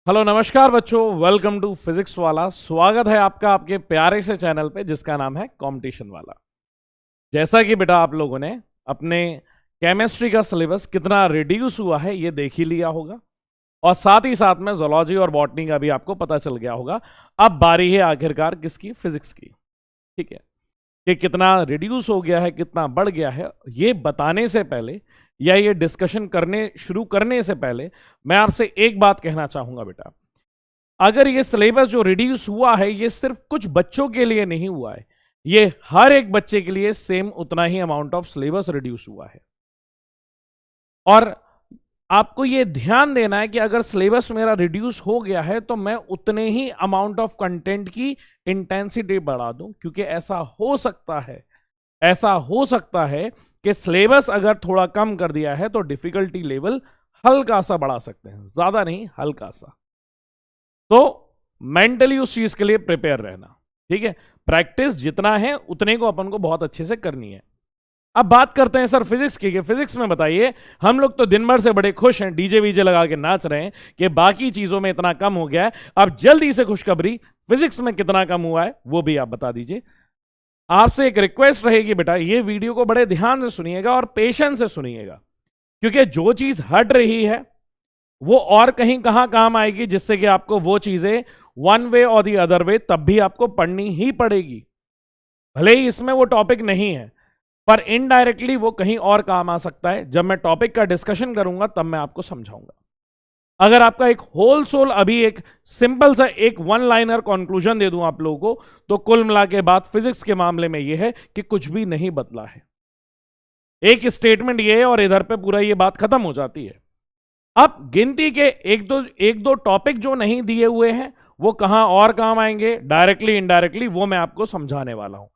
Hello नमस्कार बच्चों, welcome to physics वाला। स्वागत है आपका आपके प्यारे से चैनल पे जिसका नाम है कंपटीशन वाला। जैसा कि बेटा आप लोगों ने अपने केमिस्ट्री का सिलेबस कितना रिड्यूस हुआ है ये देख ही लिया होगा, और साथ ही साथ में जूलॉजी और बॉटनी का भी आपको पता चल गया होगा। अब बारी है आखिरकार किसकी? फिजिक्स की। ठीक है, कि कितना रिड्यूस हो गया है, कितना बढ़ गया है, ये बताने से पहले या ये डिस्कशन शुरू करने से पहले मैं आपसे एक बात कहना चाहूंगा बेटा। अगर ये सिलेबस जो रिड्यूस हुआ है ये सिर्फ कुछ बच्चों के लिए नहीं हुआ है, ये हर एक बच्चे के लिए सेम उतना ही अमाउंट ऑफ सिलेबस रिड्यूस हुआ है। और आपको ये ध्यान देना है कि अगर सिलेबस मेरा रिड्यूस हो गया है तो मैं उतने ही अमाउंट ऑफ कंटेंट की इंटेंसिटी बढ़ा दूं, क्योंकि ऐसा हो सकता है कि सिलेबस अगर थोड़ा कम कर दिया है तो डिफिकल्टी लेवल हल्का सा बढ़ा सकते हैं, ज्यादा नहीं, हल्का सा। तो मेंटली उस चीज के लिए प्रिपेयर रहना। ठीक है, प्रैक्टिस जितना है उतने को अपन को बहुत अच्छे से करनी है। अब बात करते हैं सर फिजिक्स की। फिजिक्स में बताइए, हम लोग तो दिन भर से बड़े खुश हैं, डीजे वीजे लगा के नाच रहे हैं कि बाकी चीजों में इतना कम हो गया है। अब जल्दी से खुशखबरी, फिजिक्स में कितना कम हुआ है वो भी आप बता दीजिए। आपसे एक रिक्वेस्ट रहेगी बेटा, ये वीडियो को बड़े ध्यान से सुनिएगा और पेशेंस से सुनिएगा, क्योंकि जो चीज हट रही है वो और कहीं कहां काम आएगी, जिससे कि आपको वो चीजें वन वे और दी अदर वे तब भी आपको पढ़नी ही पड़ेगी। भले ही इसमें वो टॉपिक नहीं है, पर इनडायरेक्टली वो कहीं और काम आ सकता है। जब मैं टॉपिक का डिस्कशन करूंगा तब मैं आपको समझाऊंगा। अगर आपका एक होल सोल अभी एक सिंपल सा एक वन लाइनर कंक्लूजन दे दूं आप लोगों को, तो कुल मिला के बात फिजिक्स के मामले में यह है कि कुछ भी नहीं बदला है। एक स्टेटमेंट ये है और इधर पे पूरा ये बात खत्म हो जाती है। अब गिनती के एक दो टॉपिक जो नहीं दिए हुए हैं वो कहां और काम आएंगे, डायरेक्टली इनडायरेक्टली, वो मैं आपको समझाने वाला हूं।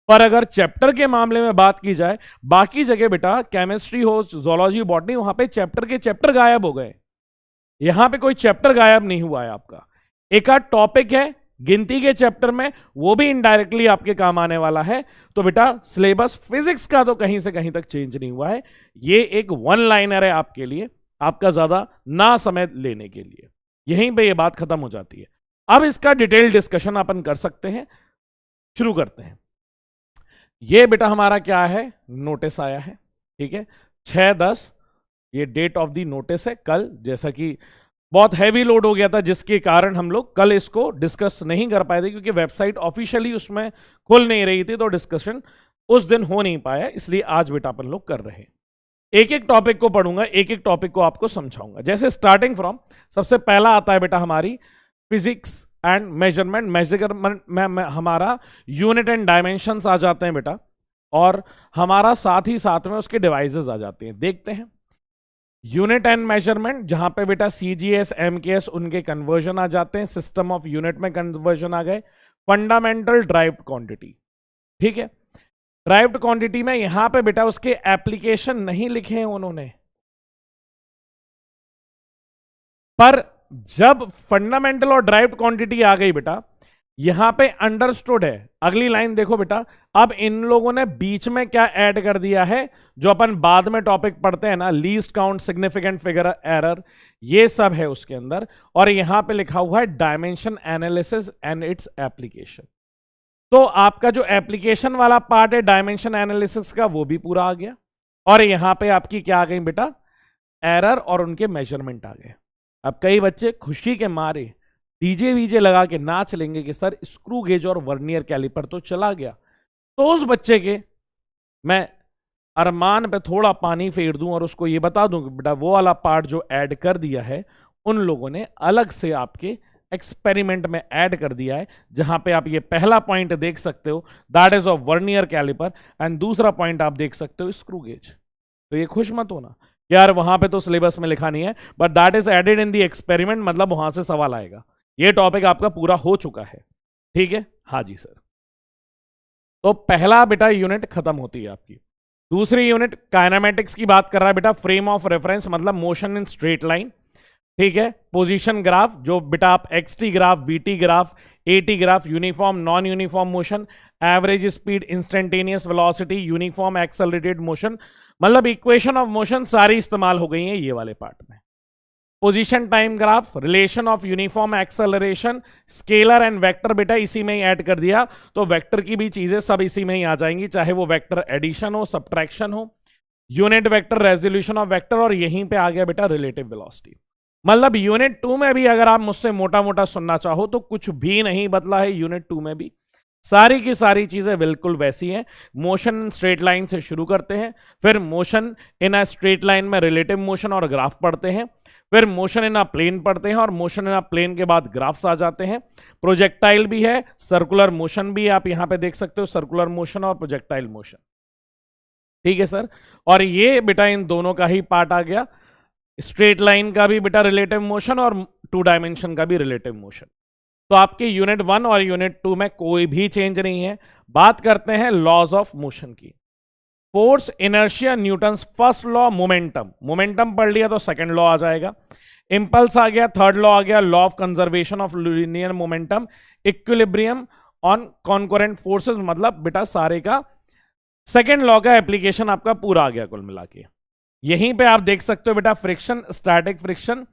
पर अगर चैप्टर के मामले में बात की जाए, बाकी जगह बेटा केमिस्ट्री हो, जूलॉजी, बॉटनी, वहां पे चैप्टर के चैप्टर गायब हो गए। यहां पे कोई चैप्टर गायब नहीं हुआ है आपका। एक आध टॉपिक है गिनती के चैप्टर में, वो भी इनडायरेक्टली आपके काम आने वाला है। तो बेटा सिलेबस फिजिक्स का तो कहीं से कहीं तक चेंज नहीं हुआ है। ये एक वन लाइनर है आपके लिए, आपका ज्यादा ना समय लेने के लिए। यहीं पे ये बात खत्म हो जाती है। अब इसका डिटेल डिस्कशन अपन कर सकते हैं। शुरू करते हैं। ये बेटा हमारा क्या है, नोटिस आया है। ठीक है, 6/10 ये डेट ऑफ द नोटिस है। कल जैसा कि बहुत हैवी लोड हो गया था, जिसके कारण हम लोग कल इसको डिस्कस नहीं कर पाए थे, क्योंकि वेबसाइट ऑफिशियली उसमें खुल नहीं रही थी, तो डिस्कशन उस दिन हो नहीं पाया। इसलिए आज बेटा अपन लोग कर रहे हैं। एक एक टॉपिक को पढ़ूंगा, एक एक टॉपिक को आपको समझाऊंगा। जैसे स्टार्टिंग फ्रॉम सबसे पहला आता है बेटा हमारी फिजिक्स एंड मेजरमेंट में हमारा यूनिट एंड डायमेंशंस आ जाते हैं बेटा, और हमारा साथ ही साथ में उसके डिवाइसेस आ जाते हैं। देखते हैं यूनिट एंड मेजरमेंट, जहां पे बेटा सीजीएस, एमकेएस उनके कन्वर्जन आ जाते हैं, सिस्टम ऑफ यूनिट में कन्वर्जन आ गए। फंडामेंटल ड्राइव्ड क्वांटिटी, ठीक है, ड्राइव्ड क्वांटिटी में यहां पे बेटा उसके एप्लीकेशन नहीं लिखे हैं उन्होंने, पर जब फंडामेंटल और ड्राइव्ड क्वांटिटी आ गई बेटा, यहां पे अंडरस्टूड है। अगली लाइन देखो बेटा, अब इन लोगों ने बीच में क्या ऐड कर दिया है, जो अपन बाद में टॉपिक पढ़ते हैं ना, least count, significant figure error, ये सब है उसके अंदर। और यहां पे लिखा हुआ है dimension analysis and its application. तो आपका जो एप्लीकेशन वाला पार्ट है डायमेंशन एनालिसिस का, वो भी पूरा आ गया। और यहां पे आपकी क्या आ गई बेटा, एरर और उनके मेजरमेंट आ गए। अब कई बच्चे खुशी के मारे डीजे वीजे लगा के नाच लेंगे कि सर स्क्रू गेज और वर्नियर कैलिपर तो चला गया। तो उस बच्चे के मैं अरमान पे थोड़ा पानी फेर दूं और उसको ये बता दूं कि बेटा वो वाला पार्ट जो ऐड कर दिया है उन लोगों ने अलग से आपके एक्सपेरिमेंट में ऐड कर दिया है। जहां पे आप ये पहला पॉइंट देख सकते हो, that is of vernier caliper, and दूसरा पॉइंट आप देख सकते हो स्क्रू गेज। तो ये खुश मत होना यार, वहां पे तो सिलेबस में लिखा नहीं है, but that is added in the experiment, मतलब वहां से सवाल आएगा। ये टॉपिक आपका पूरा हो चुका है। ठीक है, हाँ जी सर। तो पहला बेटा यूनिट खत्म होती है आपकी। दूसरी यूनिट काइनेमेटिक्स की बात कर रहा है बेटा, फ्रेम ऑफ रेफरेंस मतलब मोशन इन स्ट्रेट लाइन। ठीक है, पोजीशन ग्राफ, जो बेटा आप x t graph, v t graph, a t graph, uniform non uniform motion, average speed, instantaneous velocity, uniform accelerated motion, मतलब इक्वेशन ऑफ मोशन सारी इस्तेमाल हो गई है ये वाले पार्ट में। Position time graph, relation of uniform acceleration, scalar and vector बेटा इसी में ही ऐड कर दिया, तो वेक्टर की भी चीजें सब इसी में ही आ जाएंगी, चाहे वो वेक्टर एडिशन हो, सब्ट्रैक्शन हो, unit vector, resolution of vector, और यहीं पे आ गया बेटा रिलेटिव वेलोसिटी। मतलब यूनिट 2 में भी अगर आप मुझसे मोटा मोटा सुनना चाहो तो कुछ भी नहीं बदला है यूनिट 2 में भी, सारी की सारी चीजें बिल्कुल वैसी हैं। मोशन स्ट्रेट लाइन से शुरू करते हैं, फिर motion in a straight line में रिलेटिव मोशन और ग्राफ पढ़ते हैं, फिर मोशन इन अ प्लेन पढ़ते हैं, और मोशन इन अ प्लेन के बाद ग्राफ्स आ जाते हैं। प्रोजेक्टाइल भी है, सर्कुलर मोशन भी, आप यहां पे देख सकते हो सर्कुलर मोशन और प्रोजेक्टाइल मोशन, ठीक है सर। और ये बेटा इन दोनों का ही पार्ट आ गया, स्ट्रेट लाइन का भी बेटा रिलेटिव मोशन और 2 डायमेंशन का भी रिलेटिव मोशन। तो आपके यूनिट 1 और यूनिट 2 में कोई भी चेंज नहीं है। बात करते हैं लॉज ऑफ मोशन की। Force, inertia, Newton's first law, momentum, momentum पढ़ लिया तो सेकंड लॉ आ जाएगा। इंपल्स आ गया, थर्ड लॉ आ गया, law of conservation of linear momentum, equilibrium on concurrent forces, मतलब बेटा सारे का सेकंड लॉ का एप्लीकेशन आपका पूरा आ गया कुल मिला के। यहीं पे आप देख सकते हो बेटा friction, static friction,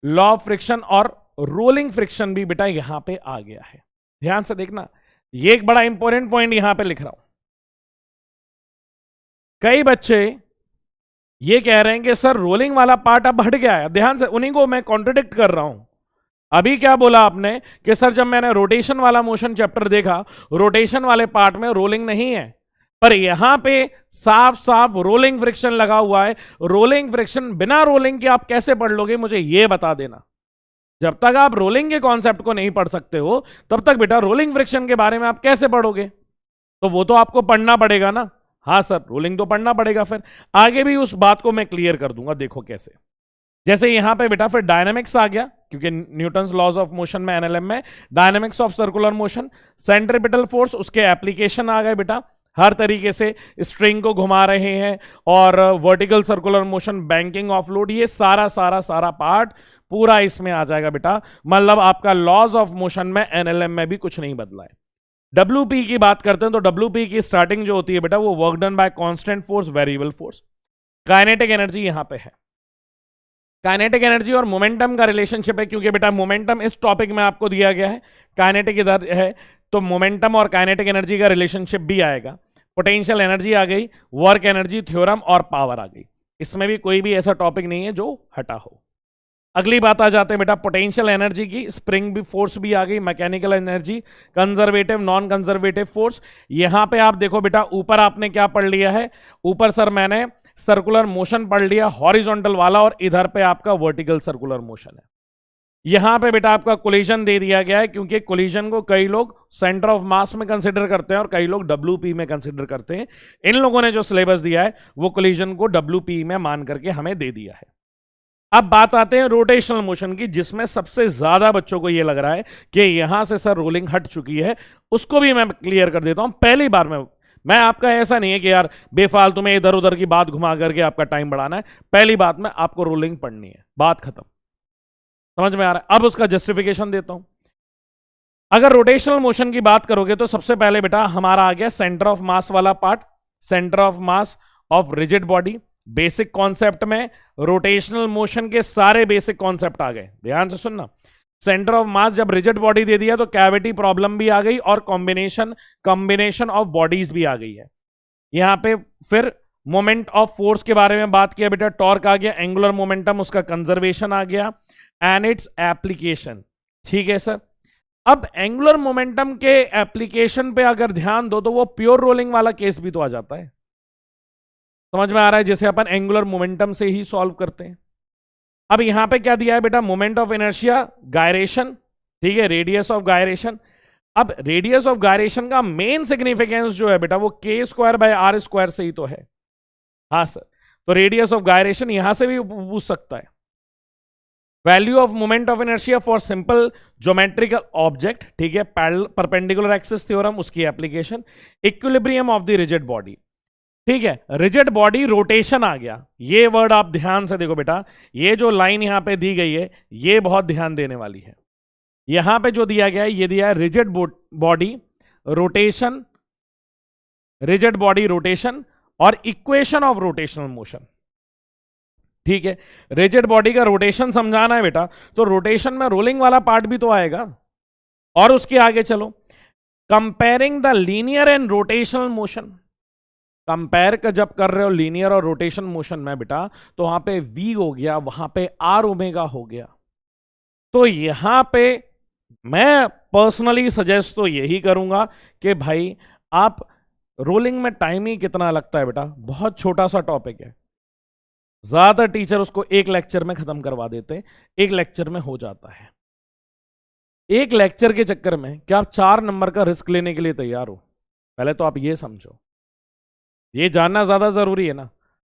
law of friction और रोलिंग फ्रिक्शन भी बेटा यहां पे आ गया है। ध्यान से देखना, ये एक बड़ा इंपॉर्टेंट पॉइंट यहां पे लिख रहा हूं। कई बच्चे ये कह रहे हैं कि सर रोलिंग वाला पार्ट अब हट गया है, ध्यान से उन्हीं को मैं कॉन्ट्रडिक्ट कर रहा हूं। अभी क्या बोला आपने कि सर जब मैंने रोटेशन वाला मोशन चैप्टर देखा, रोटेशन वाले पार्ट में रोलिंग नहीं है, पर यहां पे साफ साफ रोलिंग फ्रिक्शन लगा हुआ है। रोलिंग फ्रिक्शन बिना रोलिंग के आप कैसे पढ़ लोगे, मुझे यह बता देना। जब तक आप रोलिंग के कॉन्सेप्ट को नहीं पढ़ सकते हो, तब तक बेटा रोलिंग फ्रिक्शन के बारे में आप कैसे पढ़ोगे? तो वो तो आपको पढ़ना पड़ेगा ना। हाँ सर, रोलिंग तो पढ़ना पड़ेगा। फिर आगे भी उस बात को मैं क्लियर कर दूंगा, देखो कैसे। जैसे यहां पे बेटा फिर डायनामिक्स आ गया, क्योंकि न्यूटन्स लॉज ऑफ मोशन में एनएलएम में dynamics of circular motion, centripetal force, उसके एप्लीकेशन आ गए बेटा। हर तरीके से स्ट्रिंग को घुमा रहे हैं, और vertical circular motion, banking of load, ये सारा सारा सारा पार्ट पूरा इसमें आ जाएगा बेटा। मतलब आपका लॉज ऑफ मोशन में एनएलएम में भी कुछ नहीं बदला है। डब्ल्यूपी की बात करते हैं तो डब्ल्यूपी की स्टार्टिंग जो होती है बेटा, वो work done by constant force, variable force. Kinetic energy यहां पे है। काइनेटिक एनर्जी और मोमेंटम का रिलेशनशिप है, क्योंकि बेटा मोमेंटम इस टॉपिक में आपको दिया गया है, काइनेटिक इधर है, तो मोमेंटम और काइनेटिक एनर्जी का रिलेशनशिप भी आएगा। पोटेंशियल एनर्जी आ गई, वर्क एनर्जी थ्योरम और पावर आ गई। इसमें भी कोई भी ऐसा टॉपिक नहीं है जो हटा हो। अगली बात आ जाते हैं बेटा पोटेंशियल एनर्जी की। स्प्रिंग भी फोर्स भी आ गई, mechanical energy, conservative, non conservative force. यहां पे आप देखो बेटा, ऊपर आपने क्या पढ़ लिया है? ऊपर सर मैंने सर्कुलर मोशन पढ़ लिया, हॉरिजॉन्टल वाला, और इधर पे आपका वर्टिकल सर्कुलर मोशन है। यहां पे बेटा आपका कोलिजन दे दिया गया है, क्योंकि कोलिजन को कई लोग सेंटर ऑफ मास में कंसीडर करते हैं और कई लोग डब्ल्यूपी में कंसीडर करते हैं। इन लोगों ने जो सिलेबस दिया है वो कोलिजन को डब्ल्यूपी में मान करके हमें दे दिया है। अब बात आते हैं रोटेशनल मोशन की, जिसमें सबसे ज्यादा बच्चों को यह लग रहा है कि यहां से सर रोलिंग हट चुकी है। उसको भी मैं क्लियर कर देता हूं पहली बार में। मैं आपका ऐसा नहीं है कि यार बेफालतू में इधर उधर की बात घुमा करके आपका टाइम बढ़ाना है। पहली बात में आपको रोलिंग पढ़नी है, बात खत्म। समझ में आ रहा है? अब उसका जस्टिफिकेशन देता हूं। अगर रोटेशनल मोशन की बात करोगे तो सबसे पहले बेटा हमारा आ गया सेंटर ऑफ मास वाला part, centre of mass of rigid body. Basic concept में रोटेशनल मोशन के सारे बेसिक कॉन्सेप्ट आ गए, ध्यान से सुनना। सेंटर ऑफ मास जब रिजिड बॉडी दे दिया तो कैविटी प्रॉब्लम भी आ गई, और कॉम्बिनेशन ऑफ बॉडीज भी आ गई है। यहां पे फिर मोमेंट ऑफ फोर्स के बारे में बात किया बेटा, टॉर्क आ गया, एंगुलर मोमेंटम उसका कंजर्वेशन आ गया एंड इट्स एप्लीकेशन। ठीक है सर। अब एंगुलर मोमेंटम के एप्लीकेशन पे अगर ध्यान दो तो वो प्योर रोलिंग वाला केस भी तो आ जाता है। समझ में आ रहा है? जैसे अपन एंगुलर मोमेंटम से ही सॉल्व करते हैं। अब यहां पे क्या दिया है बेटा? मोमेंट ऑफ इनर्शिया, गायरेशन, ठीक है, रेडियस ऑफ गायरेशन। अब रेडियस ऑफ गायरेशन का मेन सिग्निफिकेंस जो है बेटा वो k²/r² से ही तो है। हाँ सर, तो रेडियस ऑफ गायरेशन यहां से भी पूछ सकता है। Value of moment of inertia for simple geometrical object, ठीक है, परपेंडिकुलर एक्सिस थ्योरम, उसकी application. Equilibrium of the rigid body, ठीक है, रिजिड बॉडी रोटेशन आ गया। ये वर्ड आप ध्यान से देखो बेटा, ये जो लाइन यहां पे दी गई है ये बहुत ध्यान देने वाली है। यहां पे जो दिया गया है ये दिया है rigid body rotation, rigid body rotation और इक्वेशन ऑफ रोटेशनल मोशन। ठीक है, रिजिड बॉडी का रोटेशन समझाना है बेटा, तो रोटेशन में रोलिंग वाला पार्ट भी तो आएगा। और उसके आगे चलो, comparing the linear and rotational motion. Compare का जब कर रहे हो लीनियर और रोटेशन मोशन में बेटा, तो वहां पे वी हो गया, वहां पे आर ओमेगा हो गया। तो यहां पे मैं पर्सनली सजेस्ट तो यही करूंगा कि भाई आप रोलिंग में टाइम ही कितना लगता है बेटा, बहुत छोटा सा टॉपिक है, ज्यादातर टीचर उसको एक लेक्चर में खत्म करवा देते हैं, एक लेक्चर में हो जाता है। एक लेक्चर के चक्कर में क्या आप 4 नंबर का रिस्क लेने के लिए तैयार हो? पहले तो आप ये समझो, ये जानना ज्यादा जरूरी है ना।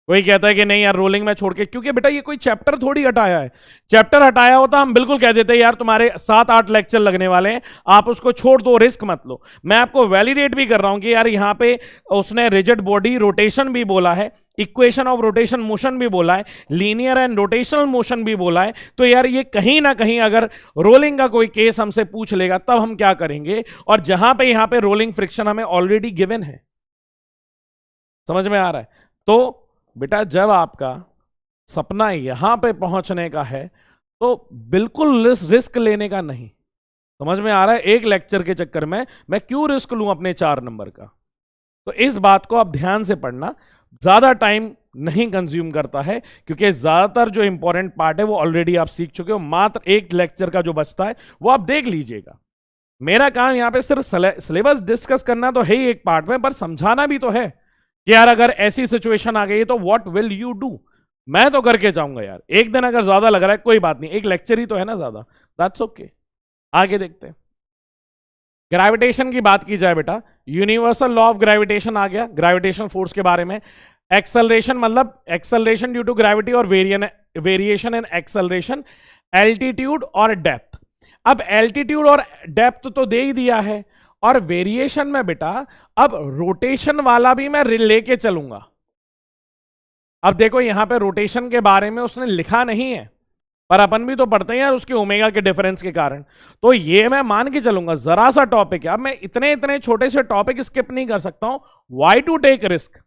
कोई कहता है कि नहीं यार रोलिंग में छोड़ के, क्योंकि बेटा ये कोई चैप्टर थोड़ी हटाया है। चैप्टर हटाया होता हम बिल्कुल कह देते यार तुम्हारे 7-8 लेक्चर लगने वाले हैं, आप उसको छोड़ दो, रिस्क मत लो। मैं आपको वैलिडेट भी कर रहा हूं कि यार यहां पे उसने रिजिड बॉडी रोटेशन भी बोला है, इक्वेशन ऑफ रोटेशन मोशन भी बोला है, लीनियर एंड रोटेशनल मोशन भी बोला है। तो यार ये कहीं ना कहीं अगर रोलिंग का कोई केस हमसे पूछ लेगा तब हम क्या करेंगे, और जहां पे यहां पे रोलिंग फ्रिक्शन हमें ऑलरेडी गिवन है। समझ में आ रहा है? तो बेटा जब आपका सपना यहां पे पहुंचने का है तो बिल्कुल रिस्क लेने का नहीं। समझ में आ रहा है? एक लेक्चर के चक्कर में मैं क्यों रिस्क लूं अपने 4 नंबर का? तो इस बात को आप ध्यान से पढ़ना, ज्यादा टाइम नहीं कंज्यूम करता है, क्योंकि ज्यादातर जो इंपॉर्टेंट पार्ट है वो ऑलरेडी आप सीख चुके हो। मात्र एक लेक्चर का जो बचता है वो आप देख लीजिएगा। मेरा काम यहां पे सिर्फ सिलेबस डिस्कस करना तो है ही एक पार्ट में, पर समझाना भी तो है कि यार अगर ऐसी सिचुएशन आ गई तो व्हाट विल यू डू। मैं तो करके जाऊंगा यार, एक दिन अगर ज्यादा लग रहा है कोई बात नहीं, एक लेक्चर ही तो है ना ज्यादा, दैट्स ओके। आगे देखते हैं, ग्रेविटेशन की बात की जाए बेटा, यूनिवर्सल लॉ ऑफ ग्रेविटेशन आ गया ग्रेविटेशन फोर्स के बारे में। एक्सेलरेशन मतलब एक्सेलरेशन ड्यू टू ग्रेविटी और वेरिएशन इन एक्सेलरेशन, एल्टीट्यूड और डेप्थ। अब एल्टीट्यूड और डेप्थ तो दे ही दिया है, और वेरिएशन में बेटा अब रोटेशन वाला भी मैं लेके चलूंगा। अब देखो यहां पे रोटेशन के बारे में उसने लिखा नहीं है, पर अपन भी तो पढ़ते हैं यार उसके ओमेगा के डिफरेंस के कारण, तो ये मैं मान के चलूंगा। जरा सा टॉपिक है, अब मैं इतने इतने छोटे से टॉपिक स्किप नहीं कर सकता हूं। Why to take risk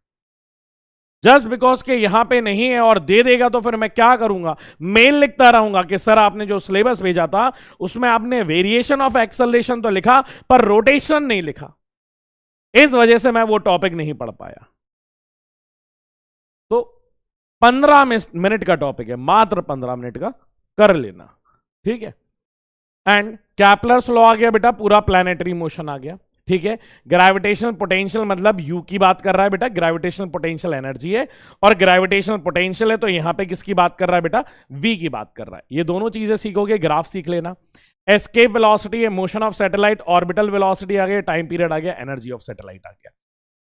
just because के यहां पे नहीं है और दे देगा तो फिर मैं क्या करूंगा? मेल लिखता रहूंगा कि सर आपने जो सिलेबस भेजा था उसमें आपने वेरिएशन ऑफ एक्सेलरेशन तो लिखा पर रोटेशन नहीं लिखा, इस वजह से मैं वो टॉपिक नहीं पढ़ पाया। तो 15 मिनट का टॉपिक है, मात्र 15 मिनट का कर लेना, ठीक है। एंड कैपलर्स लॉ आ गया बेटा, पूरा प्लैनेटरी मोशन आ गया, ठीक है। ग्रेविटेशनल पोटेंशियल मतलब यू की बात कर रहा है बेटा, ग्रेविटेशनल पोटेंशियल एनर्जी है, और ग्रेविटेशनल पोटेंशियल है तो यहां पे किसकी बात कर रहा है बेटा? वी की बात कर रहा है। ये दोनों चीजें सीखोगे, ग्राफ सीख लेना। एस्केप वेलोसिटी है, motion of satellite, orbital velocity आ गया, टाइम पीरियड आ गया, एनर्जी ऑफ सैटेलाइट आ गया।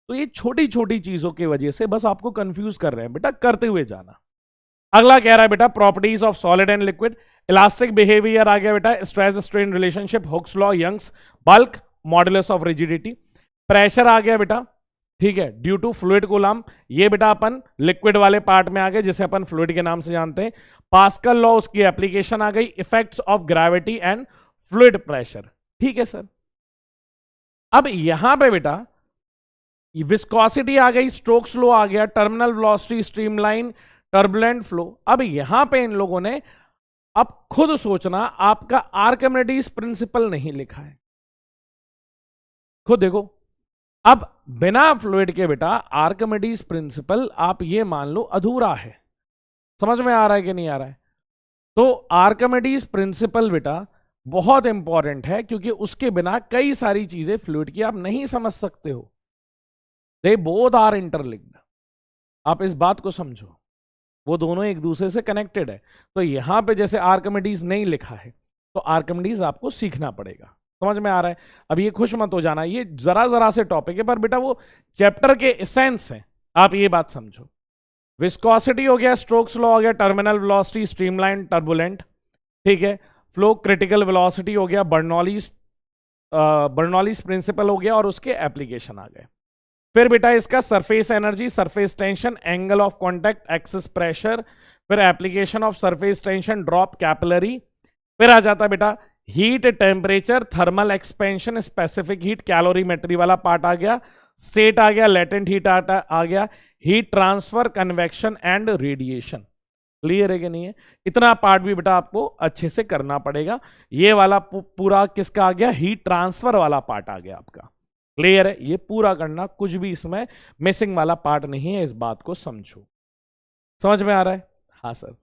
तो ये छोटी छोटी चीजों की वजह से बस आपको कंफ्यूज कर रहे हैं बेटा, करते हुए जाना। अगला कह रहा है बेटा properties of solid and liquid, elastic behaviour आ गया बेटा, stress strain relationship, Hooke's law, Young's bulk, modulus of rigidity. Pressure आ गया बेटा, ठीक है, ड्यू टू फ्लूइड कूलम्ब, ये बेटा अपन लिक्विड वाले पार्ट में आ गए जिसे अपन फ्लूइड के नाम से जानते हैं। पास्कल लॉ उसकी एप्लीकेशन आ गई, effects of gravity and fluid pressure, ठीक है सर। अब यहां पे बेटा विस्कोसिटी आ गई, स्ट्रोक्स लॉ आ गया, terminal velocity, streamline, turbulent flow. अब यहां पे इन लोगों ने अब खुद सोचना, आपका आर्किमिडीज प्रिंसिपल नहीं लिखा है, खुद देखो। अब बिना फ्लूइड के बेटा आर्किमिडीज प्रिंसिपल आप ये मान लो अधूरा है। समझ में आ रहा है कि नहीं आ रहा है? तो आर्किमिडीज प्रिंसिपल बेटा बहुत इंपॉर्टेंट है, क्योंकि उसके बिना कई सारी चीजें फ्लूइड की आप नहीं समझ सकते हो। दे बोथ आर इंटरलिंक्ड, आप इस बात को समझो, वो दोनों एक दूसरे से कनेक्टेड है। तो यहां पे जैसे आर्किमिडीज नहीं लिखा है तो आर्किमिडीज आपको सीखना पड़ेगा। समझ में आ रहा है? अब ये खुश मत हो जाना, ये जरा जरा से टॉपिक है, पर बेटा वो चैप्टर के एसेंस है, आप ये बात समझो। विस्कोसिटी हो गया, स्ट्रोक्स लॉ हो गया, टर्मिनल वेलोसिटी, स्ट्रीमलाइन, टर्बुलेंट, ठीक है। फ्लो क्रिटिकल वेलोसिटी हो गया, बर्नौलीज प्रिंसिपल हो गया, और उसके एप्लीकेशन आ गए। फिर बेटा इसका surface energy, surface tension, angle of contact, excess pressure, फिर application of surface tension, drop, capillary. फिर आ जाता है बेटा heat, temperature, thermal expansion, specific heat, calorimetry वाला पार्ट आ गया, स्टेट आ गया, लेटेंट हीट आ गया, heat transfer, convection and radiation. Clear है कि नहीं है? इतना पार्ट भी बेटा आपको अच्छे से करना पड़ेगा। ये वाला पूरा किसका आ गया? हीट ट्रांसफर वाला पार्ट आ गया आपका। क्लियर है? ये पूरा करना, कुछ भी इसमें मिसिंग वाला पार्ट नहीं है, इस बात को समझो। समझ में आ रहा है? हाँ सर।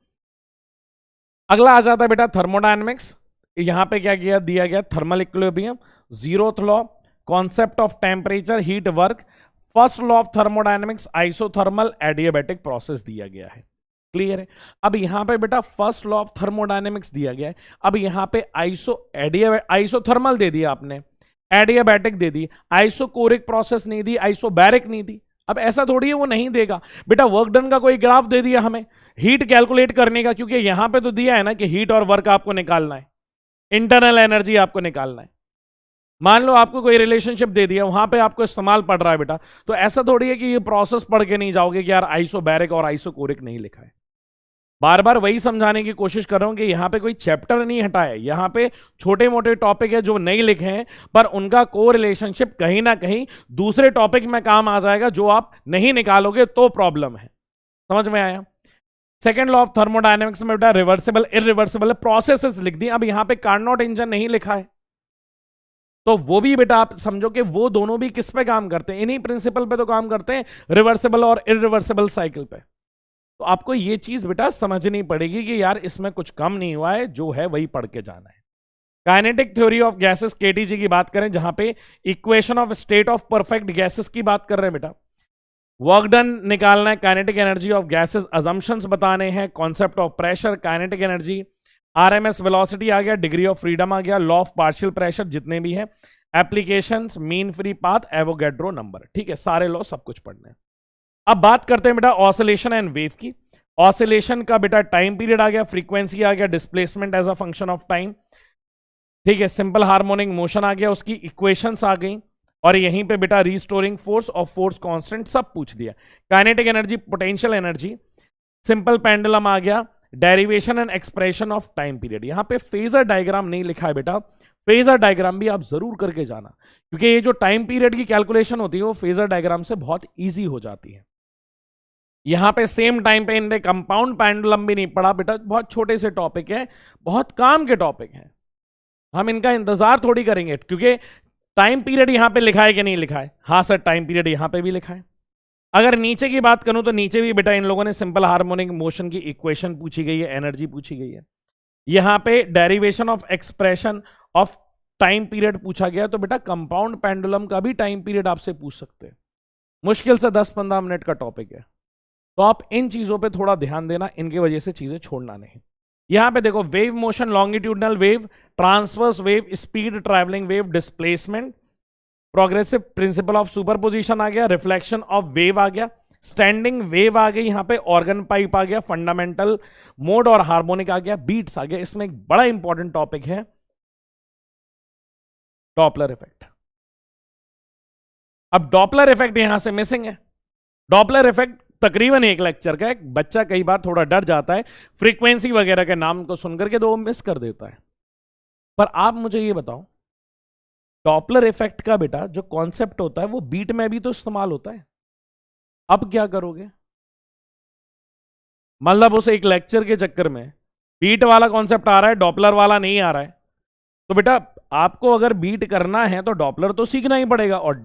अगला आ जाता है बेटा थर्मोडायनेमिक्स। यहां पे क्या किया दिया गया? Thermal equilibrium, zeroth law, concept of temperature, heat work, first law of thermodynamics, isothermal adiabatic process दिया गया है। क्लियर है? अब यहां पे बेटा फर्स्ट लॉ ऑफ थर्मोडायनेमिक्स दिया गया है। अब यहां पे आइसोथर्मल दे दिया आपने, एडियाबैटिक दे दी, आइसोकोरिक प्रोसेस नहीं दी, आइसोबैरिक नहीं दी। अब ऐसा थोड़ी है वो नहीं देगा बेटा। वर्क डन का कोई ग्राफ दे दिया हमें हीट कैलकुलेट करने का, क्योंकि यहां पे तो दिया है ना कि हीट और वर्क आपको निकालना है, इंटरनल एनर्जी आपको निकालना है। मान लो आपको कोई रिलेशनशिप दे दिया, वहां पे आपको इस्तेमाल पड़ रहा है बेटा, तो ऐसा थोड़ी है कि ये प्रोसेस पढ़ के नहीं जाओगे कि यार आइसोबैरिक और आइसोकोरिक नहीं लिखा है। बार बार वही समझाने की कोशिश कर रहा हूं कि यहां पे कोई चैप्टर नहीं हटा है, यहां पे छोटे मोटे टॉपिक है जो नहीं लिखे हैं, पर उनका को रिलेशनशिप कहीं ना कहीं दूसरे टॉपिक में काम आ जाएगा, जो आप नहीं निकालोगे तो प्रॉब्लम है। समझ में आया? सेकेंड लॉ ऑफ थर्मोडायनेमिक्स में बेटा रिवर्सिबल इरिवर्सिबल प्रोसेसेस लिख दी। अब यहां पे कार्नोट इंजन नहीं लिखा है, तो वो भी बेटा आप समझो कि वो दोनों भी किस पे काम करते हैं? इन्हीं प्रिंसिपल पे तो काम करते हैं, रिवर्सिबल और इरिवर्सिबल साइकिल पे। तो आपको ये चीज बेटा समझनी पड़ेगी कि यार इसमें कुछ कम नहीं हुआ है, जो है वही पढ़ के जाना है। Kinetic theory of gases KTG की बात करें, जहां पे equation of state of perfect gases की बात कर रहे हैं बेटा। वर्क डन निकालना है, kinetic energy of gases, assumptions बताने हैं, concept of pressure, kinetic energy, RMS velocity आ गया, डिग्री ऑफ फ्रीडम आ गया, लॉ ऑफ पार्शियल प्रेशर जितने भी हैं, applications, mean free path, Avogadro number. ठीक है, सारे लॉ सब कुछ पढ़ने हैं। अब बात करते हैं बेटा ऑसिलेशन एंड वेव की। ऑसिलेशन का बेटा टाइम पीरियड आ गया, फ्रीक्वेंसी आ गया, displacement as a function of time. ठीक है, सिंपल हार्मोनिक मोशन आ गया, उसकी इक्वेशंस आ गई, और यहीं पे बेटा रीस्टोरिंग फोर्स और फोर्स कांस्टेंट सब पूछ दिया। Kinetic energy, potential energy, simple pendulum आ गया, derivation and expression of time period. यहां पे फेजर डायग्राम नहीं लिखा है बेटा, फेजर डायग्राम भी आप जरूर करके जाना, क्योंकि ये जो टाइम पीरियड की कैलकुलेशन होती है वो फेजर डायग्राम से बहुत ईजी हो जाती है। यहां पे सेम टाइम पे इनने कंपाउंड पेंडुलम भी नहीं पढ़ा बेटा, बहुत छोटे से टॉपिक है, बहुत काम के टॉपिक हैं, हम इनका इंतजार थोड़ी करेंगे। क्योंकि टाइम पीरियड यहां पे लिखा है कि नहीं लिखा है? हाँ सर, टाइम पीरियड यहां पे भी लिखा है। अगर नीचे की बात करूं तो नीचे भी बेटा इन लोगों ने सिंपल हार्मोनिक मोशन की इक्वेशन पूछी गई है, एनर्जी पूछी गई है। यहां पे derivation of expression of time period पूछा गया, तो बेटा कंपाउंड पेंडुलम का भी टाइम पीरियड आपसे पूछ सकते हैं। मुश्किल से 10-15 मिनट का टॉपिक है, तो आप इन चीजों पे थोड़ा ध्यान देना, इनकी वजह से चीजें छोड़ना नहीं। यहां पे देखो wave motion, longitudinal wave, transverse wave, speed travelling wave, displacement, progressive principle of superposition आ गया, रिफ्लेक्शन ऑफ वेव आ गया, स्टैंडिंग वेव आ गई, यहां पे ऑर्गन पाइप आ गया, फंडामेंटल मोड और हार्मोनिक आ गया, बीट्स आ गया। इसमें एक बड़ा इंपॉर्टेंट टॉपिक है डॉपलर इफेक्ट। अब डॉपलर इफेक्ट यहां से मिसिंग है। डॉपलर इफेक्ट तकरीबन एक लेक्चर का, एक बच्चा कई बार थोड़ा डर जाता है फ्रीक्वेंसी वगैरह के नाम को सुनकर के, तो वो मिस कर देता है। पर आप मुझे ये बताओ, डॉपलर इफेक्ट का बेटा जो कॉन्सेप्ट होता है वो बीट में भी तो इस्तेमाल होता है। अब क्या करोगे? मतलब उस एक लेक्चर के चक्कर में बीट वाला कॉन्सेप्ट आ रहा है, डॉपलर वाला नहीं आ रहा है, तो बेटा आपको अगर बीट करना है तो डॉपलर तो सीखना ही पड़ेगा, और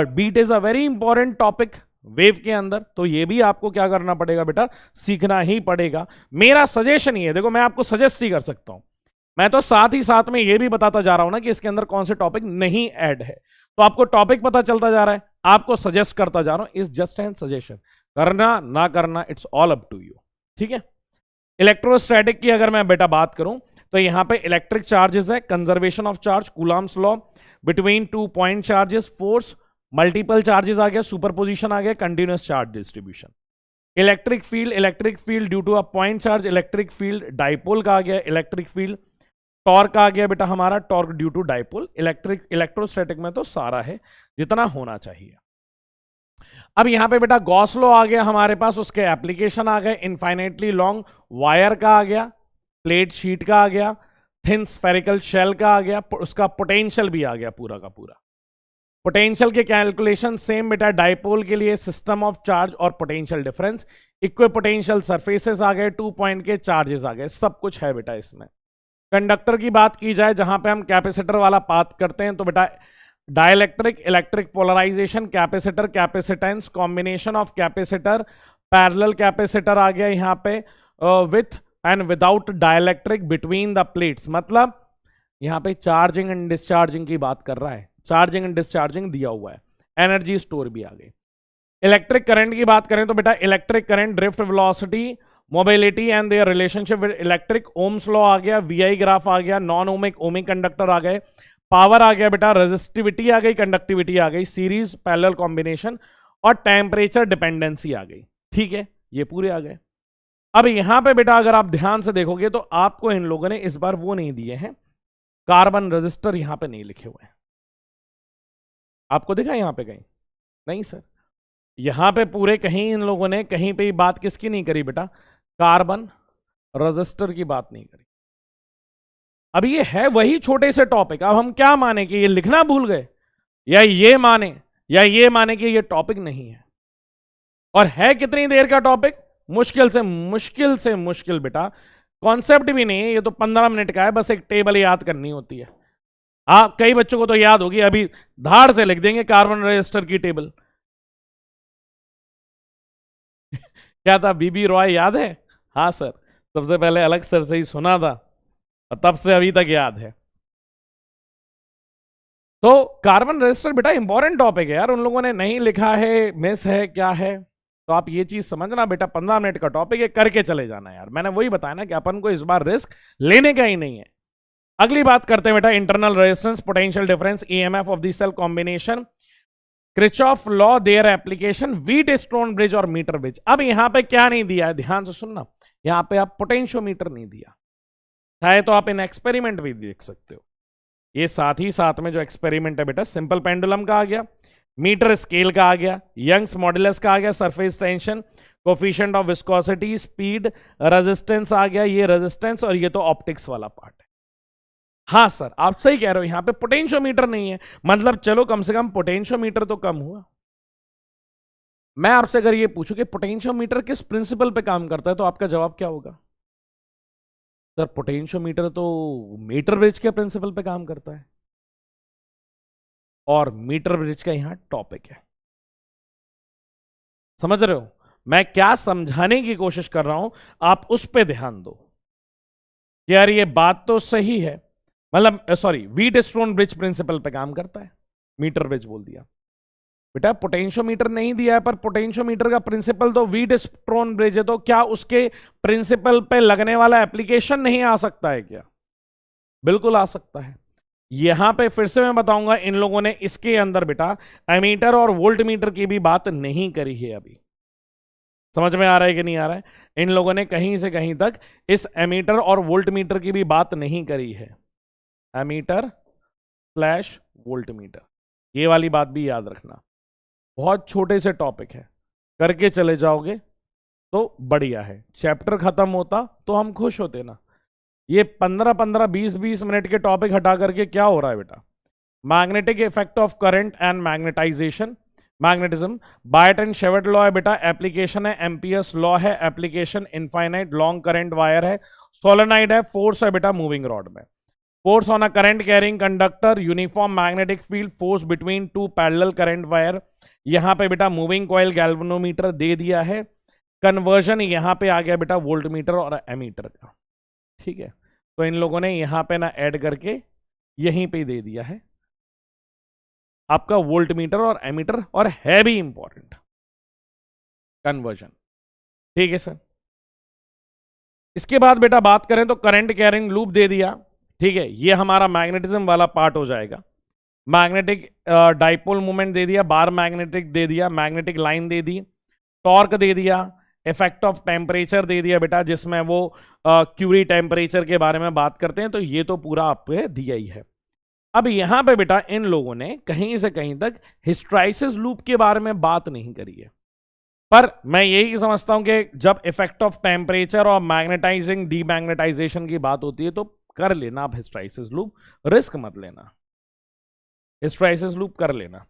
beat is a very important topic wave के अंदर, तो ये भी आपको क्या करना पड़ेगा बेटा? सीखना ही पड़ेगा। मेरा सजेशन ही है, देखो मैं आपको सजेस्ट ही कर सकता हूं, मैं तो साथ ही साथ में ये भी बताता जा रहा हूं ना कि इसके अंदर कौन से टॉपिक नहीं ऐड है, तो आपको टॉपिक पता चलता जा रहा है, आपको सजेस्ट करता जा रहा हूं, इज जस्ट एन सजेशन। करना ना करना it's all up to you. ठीक है, इलेक्ट्रोस्टैटिक की अगर मैं बेटा बात करूं तो यहां पे इलेक्ट्रिक चार्जेस है, conservation of charge, Coulomb's law, between 2 point charges, force, multiple charges आ गया, सुपरपोजिशन आ गया, continuous charge distribution. Electric field due to a point charge, electric field dipole का आ गया, इलेक्ट्रिक फील्ड टॉर्क आ गया बेटा हमारा, torque due to dipole. Electrostatic में तो सारा है जितना होना चाहिए। अब यहां पे बेटा गॉस लॉ आ गया हमारे पास, उसके एप्लीकेशन आ गए, इनफाइनाइटली लॉन्ग वायर का आ गया, प्लेट शीट का आ गया, थिन स्फेरिकल शेल का आ गया, उसका पोटेंशियल भी आ गया पूरा का पूरा। पोटेंशियल के कैलकुलेशन सेम बेटा डाइपोल के लिए, सिस्टम ऑफ चार्ज और पोटेंशियल डिफरेंस, इक्विपोटेंशियल सरफेसेस आ गए, 2 पॉइंट के चार्जेस आ गए, सब कुछ है बेटा इसमें। कंडक्टर की बात की जाए जहां पे हम कैपेसिटर वाला बात करते हैं तो बेटा dielectric, electric polarisation, capacitor, capacitance, combination of capacitor, parallel capacitor आ गया यहां पे, with and without dielectric between the plates, मतलब यहां पे चार्जिंग एंड डिस्चार्जिंग की बात कर रहा है, चार्जिंग एंड डिस्चार्जिंग दिया हुआ है, एनर्जी स्टोर भी आ गई। इलेक्ट्रिक करंट की बात करें तो बेटा electric current, drift velocity, mobility and their relationship with electric, ohm's law आ गया, वीआई ग्राफ आ गया, नॉन ओमिक, ओमिक कंडक्टर आ गए, पावर आ गया बेटा, रेजिस्टिविटी आ गई, कंडक्टिविटी आ गई, सीरीज पैरेलल कॉम्बिनेशन और टेम्परेचर डिपेंडेंसी आ गई। ठीक है, ये पूरे आ गए। अब यहां पे बेटा अगर आप ध्यान से देखोगे तो आपको इन लोगों ने इस बार वो नहीं दिए हैं, कार्बन रजिस्टर यहां पे नहीं लिखे हुए हैं। आपको दिखा यहां पे कहीं? नहीं सर, यहां पे पूरे कहीं इन लोगों ने कहीं पे बात किसकी नहीं करी बेटा, कार्बन रजिस्टर की बात नहीं करी। अब ये है वही छोटे से टॉपिक, अब हम क्या माने कि ये लिखना भूल गए, या ये माने कि ये टॉपिक नहीं है। और है कितनी देर का टॉपिक? मुश्किल से मुश्किल बेटा, कॉन्सेप्ट भी नहीं है ये तो 15 मिनट का है, बस एक टेबल याद करनी होती है। कई बच्चों को तो याद होगी, अभी धाड़ से लिख देंगे कार्बन रजिस्टर की टेबल। क्या था, बीबी रॉय याद है? हाँ सर, सबसे पहले अलग सर से ही सुना था, तब से अभी तक याद है। तो कार्बन रजिस्टर बेटा इंपॉर्टेंट टॉपिक है यार, उन लोगों ने नहीं लिखा है, मिस है, क्या है, तो आप ये चीज समझना बेटा, 15 मिनट का टॉपिक है, करके चले जाना यार। मैंने वही बताया ना कि अपन को इस बार रिस्क लेने का ही नहीं है। अगली बात करते हैं बेटा, internal resistance, potential difference, EMF of the cell combination, Kirchhoff law, their application, Wheatstone bridge और मीटर ब्रिज। अब यहां पे क्या नहीं दिया है, ध्यान से सुनना, यहां पे आप पोटेंशियोमीटर नहीं दिया, चाहे तो आप इन एक्सपेरिमेंट भी देख सकते हो। ये साथ ही साथ में जो एक्सपेरिमेंट है बेटा, सिंपल पेंडुलम का आ गया, मीटर स्केल का आ गया, यंग्स मॉडुलस का आ गया, surface tension, coefficient of viscosity, speed, resistance आ गया, ये रेजिस्टेंस, और ये तो ऑप्टिक्स वाला पार्ट है। हाँ सर, आप सही कह रहे हो, यहां पे पोटेंशियोमीटर नहीं है, मतलब चलो कम से कम पोटेंशियोमीटर तो कम हुआ। मैं आपसे अगर ये पूछूं कि पोटेंशियोमीटर किस प्रिंसिपल पे काम करता है, तो आपका जवाब क्या होगा? सर पोटेंशियोमीटर तो मीटर ब्रिज के प्रिंसिपल पे काम करता है, और मीटर ब्रिज का यहां टॉपिक है। समझ रहे हो मैं क्या समझाने की कोशिश कर रहा हूं? आप उस पे ध्यान दो यार, ये बात तो सही है, मतलब सॉरी, व्हीटस्टोन ब्रिज प्रिंसिपल पे काम करता है, मीटर ब्रिज बोल दिया बेटा, पोटेंशियोमीटर नहीं दिया है, पर पोटेंशियोमीटर का प्रिंसिपल तो व्हीटस्टोन ब्रिज है, तो क्या उसके प्रिंसिपल पे लगने वाला एप्लीकेशन नहीं आ सकता है क्या? बिल्कुल आ सकता है। यहां पे फिर से मैं बताऊंगा, इन लोगों ने इसके अंदर बेटा एमीटर और वोल्ट मीटर की भी बात नहीं करी है। अभी समझ में आ रहा है कि नहीं आ रहा है? इन लोगों ने कहीं से कहीं तक इस एमीटर और वोल्ट मीटर की भी बात नहीं करी है, एमीटर स्लैश वोल्ट मीटर, ये वाली बात भी याद रखना। बहुत छोटे से टॉपिक है, करके चले जाओगे तो बढ़िया है। चैप्टर खत्म होता तो हम खुश होते ना। ये 15-15, 20-20 मिनट के टॉपिक हटा करके क्या हो रहा है बेटा? Magnetic effect of current and magnetisation, magnetism, Biot and Savart law है बेटा, एप्लीकेशन है एम्पियर्स लॉ है, application infinite long current wire है, सोलेनाइड है, फोर्स है बेटा मूविंग रॉड में, force on a current carrying conductor, uniform magnetic field, force between two parallel current wire, यहां पे बेटा मूविंग कॉइल, गैल्वेनोमीटर दे दिया है, कन्वर्जन यहां पे आ गया बेटा वोल्ट मीटर और एमीटर का। ठीक है, तो इन लोगों ने यहां पे ना ऐड करके यहीं पे दे दिया है आपका वोल्ट मीटर और एमीटर, और है भी इंपॉर्टेंट कन्वर्जन। ठीक है सर, इसके बाद बेटा बात करें तो करंट कैरिंग लूप दे दिया। ठीक है, ये हमारा मैग्नेटिज्म वाला पार्ट हो जाएगा। मैग्नेटिक डाइपोल मूवमेंट दे दिया, बार मैग्नेटिक दे दिया, मैग्नेटिक लाइन दे दी, टॉर्क दे दिया, इफेक्ट ऑफ टेम्परेचर दे दिया बेटा, जिसमें वो क्यूरी टेम्परेचर के बारे में बात करते हैं, तो ये तो पूरा आपको दिया ही है। अब यहां पे बेटा इन लोगों ने कहीं से कहीं तक हिस्टराइसिस लूप के बारे में बात नहीं करी है, पर मैं यही समझता हूं कि जब इफेक्ट ऑफ टेम्परेचर और मैग्नेटाइजिंग डीमैग्नेटाइजेशन की बात होती है तो कर लेना आप हिस्टराइसिस लूप, रिस्क मत लेना, हिस्टराइसिस लूप कर लेना।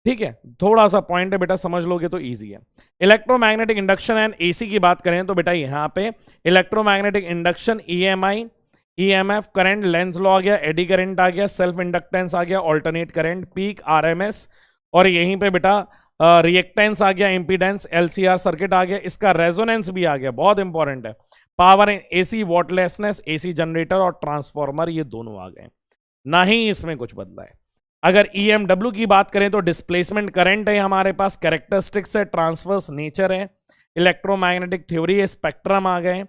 ठीक है, थोड़ा सा पॉइंट है बेटा, समझ लोगे तो इजी है। इलेक्ट्रोमैग्नेटिक इंडक्शन एंड एसी की बात करें तो बेटा यहां पे electromagnetic induction, EMI, EMF, current, Lenz law आ गया, एडी करंट आ गया, सेल्फ इंडक्टेंस आ गया, ऑल्टरनेट करंट, पीक, आरएमएस, और यहीं पे बेटा रिएक्टेंस आ गया, इंपीडेंस, एलसीआर सर्किट आ गया, इसका रेजोनेंस भी आ गया, बहुत इंपॉर्टेंट है, power and AC, wattlessness, AC generator और ट्रांसफॉर्मर, ये दोनों आ गए, ना ही इसमें कुछ बदला है। अगर ईएमडब्ल्यू की बात करें तो डिस्प्लेसमेंट करंट है हमारे पास, कैरेक्टरिस्टिक्स है, ट्रांसवर्स नेचर है, इलेक्ट्रोमैग्नेटिक थ्योरी है, स्पेक्ट्रम आ गए,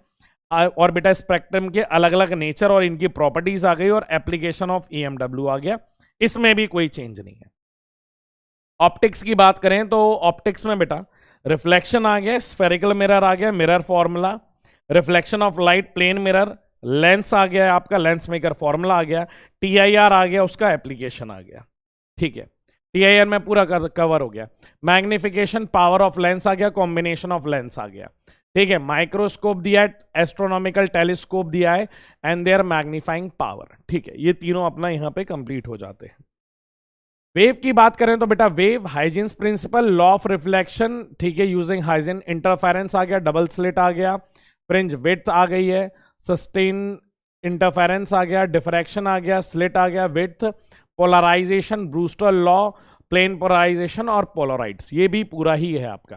और बेटा स्पेक्ट्रम के अलग अलग नेचर और इनकी प्रॉपर्टीज आ गई, और एप्लीकेशन ऑफ ईएमडब्ल्यू आ गया, इसमें भी कोई चेंज नहीं है। ऑप्टिक्स की बात करें तो ऑप्टिक्स में बेटा रिफ्लेक्शन आ गया, स्फेरिकल मिरर आ गया, mirror formula, reflection of light, plane mirror, lens आ गया आपका, लेंस मेकर फॉर्मूला आ गया, टीआईआर आ गया, उसका एप्लीकेशन आ गया, ठीक है, टीआईआर में पूरा कवर हो गया, मैग्निफिकेशन, पावर ऑफ लेंस आ गया, कॉम्बिनेशन ऑफ लेंस आ गया, ठीक है, माइक्रोस्कोप दिया है, एस्ट्रोनॉमिकल टेलीस्कोप दिया है, एंड देयर मैग्नीफाइंग पावर, ठीक है, ये तीनों अपना यहां पे कंप्लीट हो जाते हैं। वेव की बात करें तो बेटा wave, Huygens principle, law of reflection, ठीक है, यूजिंग हाइजेन, इंटरफेरेंस आ गया, डबल स्लिट आ गया, फ्रिंज विड्थ आ गई है, सस्टेन इंटरफेरेंस आ गया, डिफ्रैक्शन आ गया, स्लिट आ गया, width, polarization, Brewster law, plane polarization और पोलराइड्स, ये भी पूरा ही है आपका।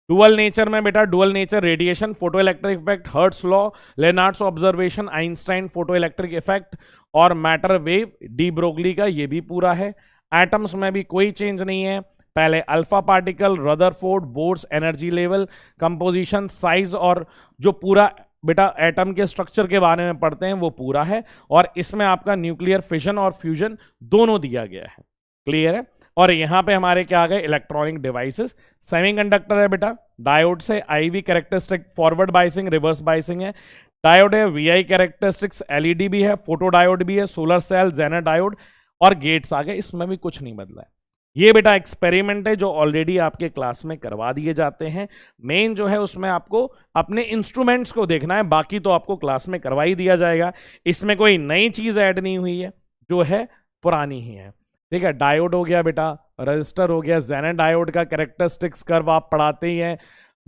डुअल नेचर में बेटा dual nature, radiation, photo electric effect, Hertz law, Lenard's observation, Einstein photo electric effect और मैटर वेव, डी ब्रोगली का, ये भी पूरा है। एटम्स में भी कोई चेंज नहीं है, पहले alpha particle, Rutherford, boards, energy level, composition, size, और जो पूरा बेटा एटम के स्ट्रक्चर के बारे में पढ़ते हैं वो पूरा है, और इसमें आपका न्यूक्लियर फिशन और फ्यूजन दोनों दिया गया है, क्लियर है। और यहां पे हमारे क्या आ गए, इलेक्ट्रॉनिक डिवाइसेस, सेमीकंडक्टर है बेटा, डायोड से, IV characteristic, forward biasing, reverse biasing है, डायोड है, वीआई कैरेक्टरिस्टिक्स, एलईडी भी है, फोटो डायोड भी है, सोलर सेल, जेनर डायोड और गेट्स आ गए, इसमें भी कुछ नहीं बदला है। ये बेटा एक्सपेरिमेंट है जो ऑलरेडी आपके क्लास में करवा दिए जाते हैं, मेन जो है उसमें आपको अपने इंस्ट्रूमेंट्स को देखना है, बाकी तो आपको क्लास में करवा ही दिया जाएगा, इसमें कोई नई चीज ऐड नहीं हुई है, जो है पुरानी ही है, ठीक है। डायोड हो गया बेटा, रजिस्टर हो गया, जेनर डायोड का कैरेक्टरिस्टिक्स कर्व आप पढ़ाते ही हैं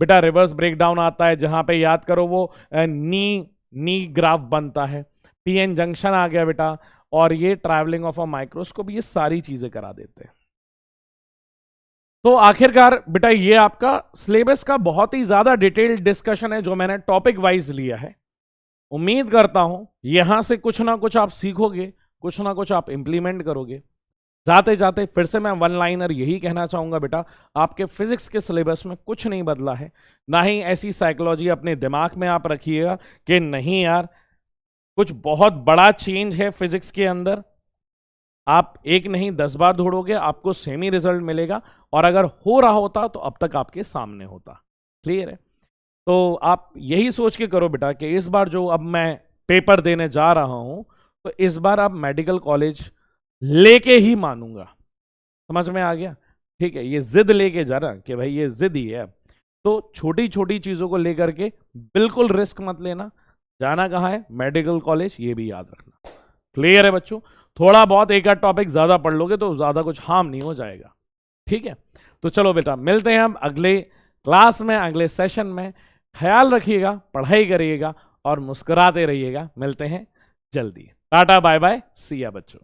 बेटा, रिवर्स ब्रेकडाउन आता है जहां पे याद करो वो नी ग्राफ बनता है, पीएन जंक्शन आ गया बेटा, और ये ट्रैवलिंग ऑफ अ माइक्रोस्कोप, ये सारी चीजें करा देते हैं। तो आखिरकार बेटा ये आपका सिलेबस का बहुत ही ज्यादा डिटेल्ड डिस्कशन है जो मैंने टॉपिक वाइज लिया है। उम्मीद करता हूं यहां से कुछ ना कुछ आप सीखोगे, कुछ ना कुछ आप इंप्लीमेंट करोगे। जाते जाते फिर से मैं वन लाइनर यही कहना चाहूंगा बेटा, आपके फिजिक्स के सिलेबस में कुछ नहीं बदला है, ना ही ऐसी साइकोलॉजी अपने दिमाग में आप रखिएगा कि नहीं यार कुछ बहुत बड़ा चेंज है फिजिक्स के अंदर। आप एक नहीं 10 बार ढूंढोगे आपको सेम ही रिजल्ट मिलेगा, और अगर हो रहा होता तो अब तक आपके सामने होता, क्लियर है। तो आप यही सोच के करो बेटा कि इस बार जो अब मैं पेपर देने जा रहा हूं तो इस बार आप मेडिकल कॉलेज लेके ही मानूंगा, समझ में आ गया, ठीक है। ये जिद लेके जा रहा कि भाई ये जिद ही है, तो छोटी छोटी चीजों को लेकर के बिल्कुल रिस्क मत लेना। जाना कहाँ है, मेडिकल कॉलेज, ये भी याद रखना, क्लियर है बच्चों। थोड़ा बहुत एक आध टॉपिक ज्यादा पढ़ लोगे तो ज्यादा कुछ हार्म नहीं हो जाएगा, ठीक है। तो चलो बेटा मिलते हैं हम अगले क्लास में, अगले सेशन में। ख्याल रखिएगा, पढ़ाई करिएगा और मुस्कुराते रहिएगा। मिलते हैं जल्दी। टाटा बाय बाय, सी या बच्चों।